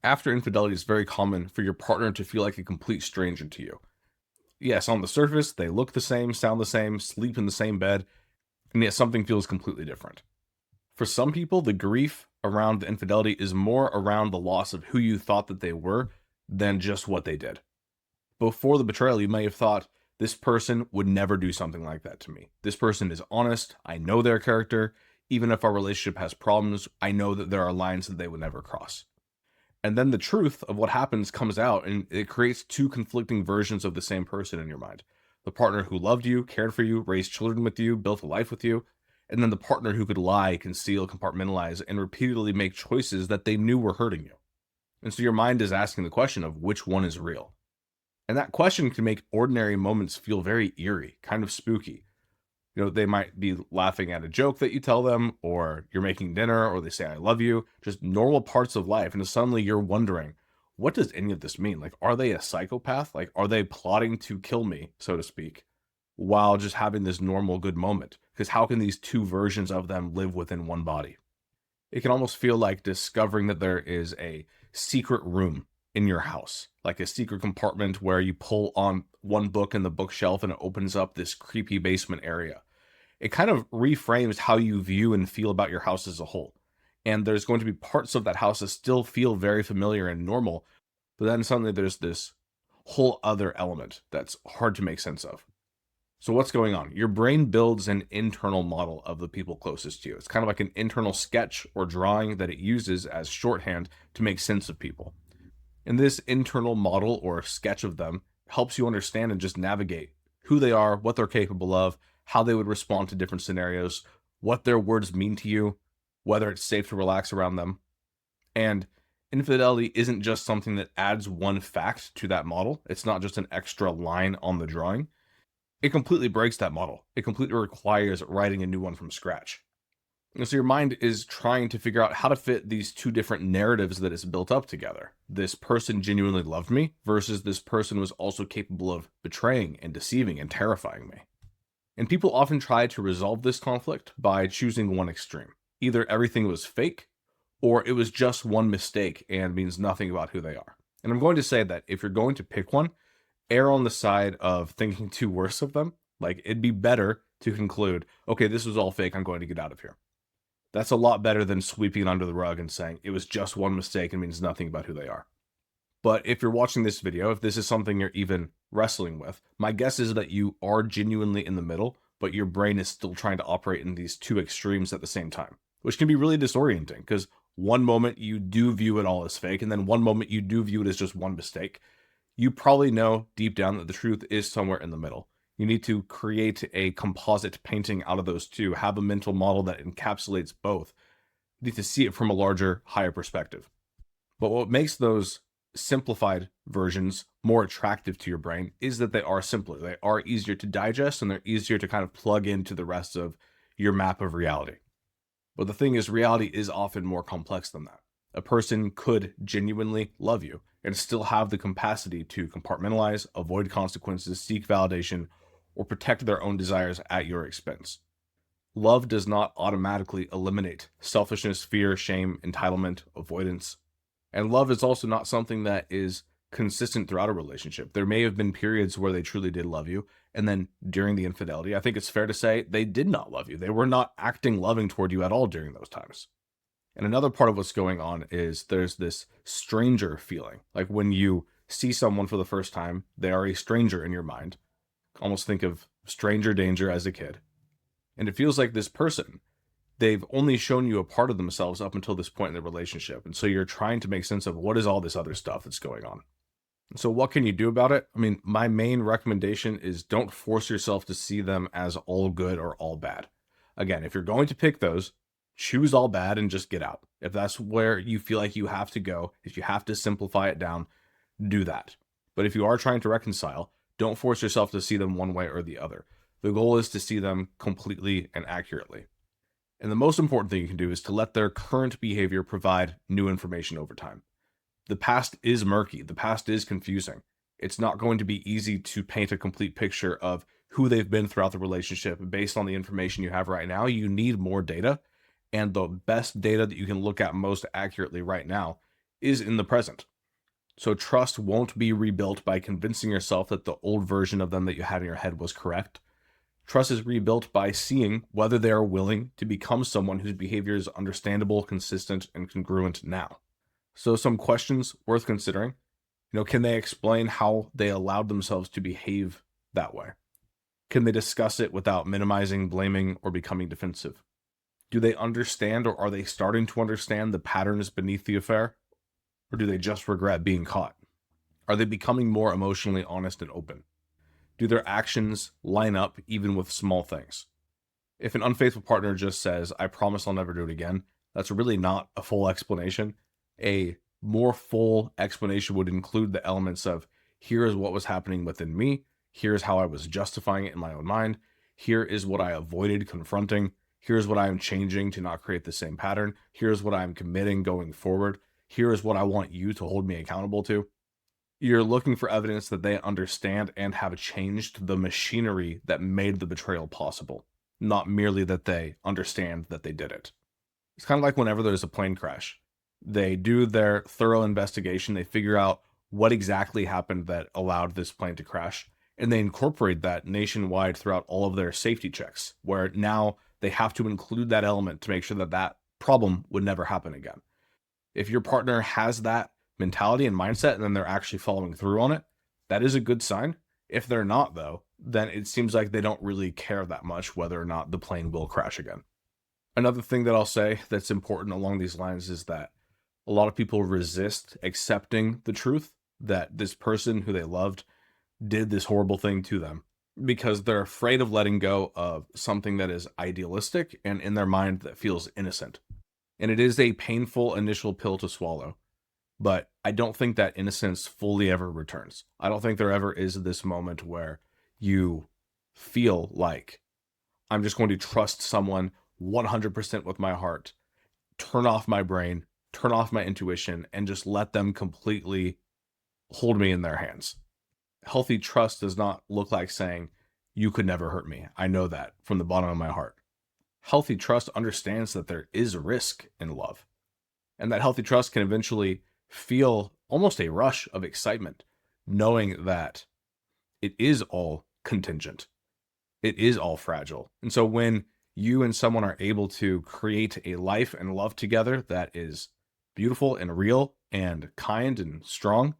After infidelity, it's very common for your partner to feel like a complete stranger to you. Yes, on the surface, they look the same, sound the same, sleep in the same bed, and yet something feels completely different. For some people, the grief around the infidelity is more around the loss of who you thought that they were than just what they did. Before the betrayal, you may have thought, this person would never do something like that to me. This person is honest. I know their character. Even if our relationship has problems, I know that there are lines that they would never cross. And then the truth of what happens comes out, and it creates two conflicting versions of the same person in your mind. The partner who loved you, cared for you, raised children with you, built a life with you, and then the partner who could lie, conceal, compartmentalize, and repeatedly make choices that they knew were hurting you. And so your mind is asking the question of which one is real. And that question can make ordinary moments feel very eerie, kind of spooky. They might be laughing at a joke that you tell them, or you're making dinner, or they say, I love you, just normal parts of life. And suddenly you're wondering, what does any of this mean? Like, are they a psychopath? Like, are they plotting to kill me, so to speak, while just having this normal good moment? Because how can these two versions of them live within one body? It can almost feel like discovering that there is a secret room in your house, like a secret compartment where you pull on one book in the bookshelf and it opens up this creepy basement area. It kind of reframes how you view and feel about your house as a whole. And there's going to be parts of that house that still feel very familiar and normal, but then suddenly there's this whole other element that's hard to make sense of. So what's going on? Your brain builds an internal model of the people closest to you. It's kind of like an internal sketch or drawing that it uses as shorthand to make sense of people. And this internal model or sketch of them helps you understand and just navigate who they are, what they're capable of, how they would respond to different scenarios, what their words mean to you, whether it's safe to relax around them. And infidelity isn't just something that adds one fact to that model. It's not just an extra line on the drawing. It completely breaks that model. It completely requires writing a new one from scratch. And so your mind is trying to figure out how to fit these two different narratives that it's built up together. This person genuinely loved me versus this person was also capable of betraying and deceiving and terrifying me. And people often try to resolve this conflict by choosing one extreme. Either everything was fake, or it was just one mistake and means nothing about who they are. And I'm going to say that if you're going to pick one, err on the side of thinking too worse of them. Like, it'd be better to conclude, okay, this was all fake, I'm going to get out of here. That's a lot better than sweeping it under the rug and saying it was just one mistake and means nothing about who they are. But if you're watching this video, if this is something you're even wrestling with, my guess is that you are genuinely in the middle, but your brain is still trying to operate in these two extremes at the same time, which can be really disorienting because one moment you do view it all as fake, and then one moment you do view it as just one mistake. You probably know deep down that the truth is somewhere in the middle. You need to create a composite painting out of those two, have a mental model that encapsulates both. You need to see it from a larger, higher perspective. But what makes those simplified versions more attractive to your brain is that they are simpler. They are easier to digest and they're easier to kind of plug into the rest of your map of reality. But the thing is, reality is often more complex than that. A person could genuinely love you and still have the capacity to compartmentalize, avoid consequences, seek validation, or protect their own desires at your expense. Love does not automatically eliminate selfishness, fear, shame, entitlement, avoidance. And love is also not something that is consistent throughout a relationship. There may have been periods where they truly did love you, and then during the infidelity, I think it's fair to say they did not love you. They were not acting loving toward you at all during those times. And another part of what's going on is there's this stranger feeling. Like when you see someone for the first time, they are a stranger in your mind. Almost think of stranger danger as a kid. And it feels like this person, they've only shown you a part of themselves up until this point in the relationship. And so you're trying to make sense of what is all this other stuff that's going on. So what can you do about it? I mean, my main recommendation is don't force yourself to see them as all good or all bad. Again, if you're going to pick those, choose all bad and just get out. If that's where you feel like you have to go, if you have to simplify it down, do that. But if you are trying to reconcile, don't force yourself to see them one way or the other. The goal is to see them completely and accurately. And the most important thing you can do is to let their current behavior provide new information over time. The past is murky. The past is confusing. It's not going to be easy to paint a complete picture of who they've been throughout the relationship based on the information you have right now. You need more data. And the best data that you can look at most accurately right now is in the present. So trust won't be rebuilt by convincing yourself that the old version of them that you had in your head was correct. Trust is rebuilt by seeing whether they are willing to become someone whose behavior is understandable, consistent, and congruent now. So some questions worth considering. Can they explain how they allowed themselves to behave that way? Can they discuss it without minimizing, blaming, or becoming defensive? Do they understand, or are they starting to understand the patterns beneath the affair? Or do they just regret being caught? Are they becoming more emotionally honest and open? Do their actions line up even with small things? If an unfaithful partner just says, "I promise I'll never do it again," that's really not a full explanation. A more full explanation would include the elements of, here is what was happening within me, here's how I was justifying it in my own mind, here is what I avoided confronting, here's what I am changing to not create the same pattern, here's what I'm committing going forward, here is what I want you to hold me accountable to. You're looking for evidence that they understand and have changed the machinery that made the betrayal possible, not merely that they understand that they did it. It's kind of like whenever there's a plane crash. They do their thorough investigation, they figure out what exactly happened that allowed this plane to crash, and they incorporate that nationwide throughout all of their safety checks, where now they have to include that element to make sure that that problem would never happen again. If your partner has that mentality and mindset, and then they're actually following through on it, that is a good sign. If they're not, though, then it seems like they don't really care that much whether or not the plane will crash again. Another thing that I'll say that's important along these lines is that a lot of people resist accepting the truth that this person who they loved did this horrible thing to them because they're afraid of letting go of something that is idealistic and in their mind that feels innocent. And it is a painful initial pill to swallow, but I don't think that innocence fully ever returns. I don't think there ever is this moment where you feel like, I'm just going to trust someone 100% with my heart, turn off my brain, turn off my intuition, and just let them completely hold me in their hands. Healthy trust does not look like saying, "You could never hurt me. I know that from the bottom of my heart." Healthy trust understands that there is risk in love, and that healthy trust can eventually feel almost a rush of excitement, knowing that it is all contingent. It is all fragile. And so when you and someone are able to create a life and love together that is beautiful and real and kind and strong,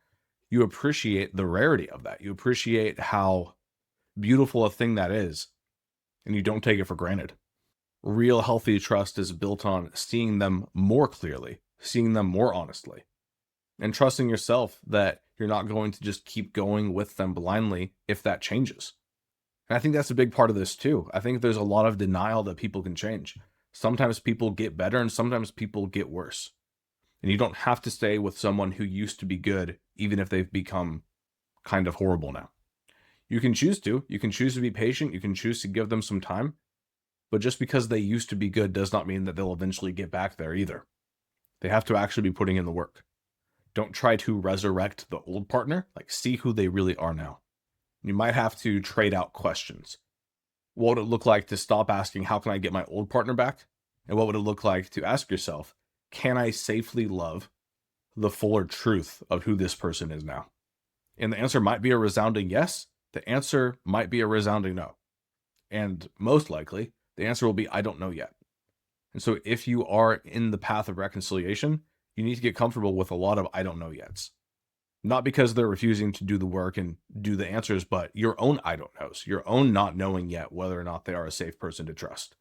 you appreciate the rarity of that. You appreciate how beautiful a thing that is, and you don't take it for granted. Real healthy trust is built on seeing them more clearly, seeing them more honestly, and trusting yourself that you're not going to just keep going with them blindly if that changes. And I think that's a big part of this too. I think there's a lot of denial that people can change. Sometimes people get better and sometimes people get worse. And you don't have to stay with someone who used to be good, even if they've become kind of horrible now. You can choose to. You can choose to be patient. You can choose to give them some time. But just because they used to be good does not mean that they'll eventually get back there either. They have to actually be putting in the work. Don't try to resurrect the old partner. See who they really are now. You might have to trade out questions. What would it look like to stop asking, how can I get my old partner back? And what would it look like to ask yourself, can I safely love the fuller truth of who this person is now? And the answer might be a resounding yes. The answer might be a resounding no. And most likely, the answer will be, I don't know yet. And so if you are in the path of reconciliation, you need to get comfortable with a lot of I don't know yets. Not because they're refusing to do the work and do the answers, but your own I don't knows, your own not knowing yet whether or not they are a safe person to trust.